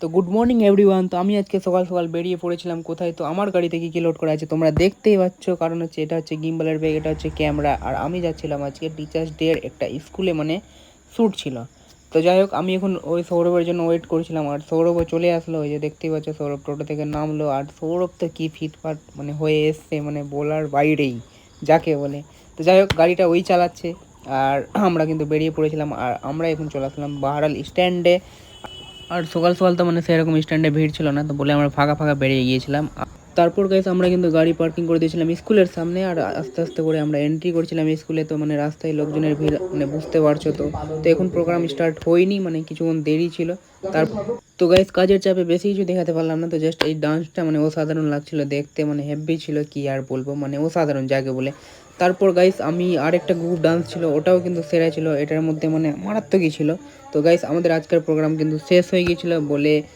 তো good morning everyone. তো আমি আজকে সকাল সকাল বেরিয়ে পড়েছিলাম কোথায়, তো আমার গাড়িতে কী কী লোড করা আছে তোমরা দেখতেই পাচ্ছ। কারণ হচ্ছে এটা হচ্ছে গিম্বলের ব্যাগ, এটা হচ্ছে ক্যামেরা, আর আমি যাচ্ছিলাম আজকে টিচার্স ডে এর একটা স্কুলে, মানে শ্যুট ছিল। তো যাই হোক, আমি এখন ওই সৌরভের জন্য ওয়েট করছিলাম, আর সৌরভও চলে আসলো। ওই যে দেখতেই পাচ্ছ, সৌরভ টোটো থেকে নামলো, আর সৌরভ তো কী ফিটফাট মানে হয়ে এসছে, মানে বলার বাইরেই যাকে বলে। তো যাই হোক, গাড়িটা ওই চালাচ্ছে, আর আমরা কিন্তু বেরিয়ে পড়েছিলাম, আর আমরা এখন চলে আসলাম বাহারাল স্ট্যান্ডে। আর সকাল সকাল তো মানে সেরকম স্ট্যান্ডে ভিড় ছিল না, তো বলে আমরা ফাঁকা ফাঁকা বেরিয়ে গিয়েছিলাম। তারপর গাইস আমরা কিন্তু গাড়ি পার্কিং করে দিয়েছিলাম স্কুলের সামনে, আর আস্তে আস্তে করে আমরা এন্ট্রি করছিলাম স্কুলে। তো মানে রাস্তায় লোকজনের ভিড় মানে বুঝতে পারছো তো। তো এখন প্রোগ্রাম স্টার্ট হয়নি, মানে কিছুক্ষণ দেরি ছিল। তার তো গাইস কাজের চাপে বেশি কিছু দেখাতে পারলাম না। তো জাস্ট এই ডান্সটা মানে অসাধারণ লাগছিল দেখতে, মানে হেভি ছিল, কি আর বলবো, মানে অসাধারণ যাকে বলে। তারপর গাইস আমি আরেকটা গ্রুপ ডান্স ছিল, ওটাও কিন্তু সেরা ছিল, এটার মধ্যে মানে মারাত্মকই ছিল। তো গাইস আমাদের আজকের প্রোগ্রাম কিন্তু শেষ হয়ে গিয়েছিল বলে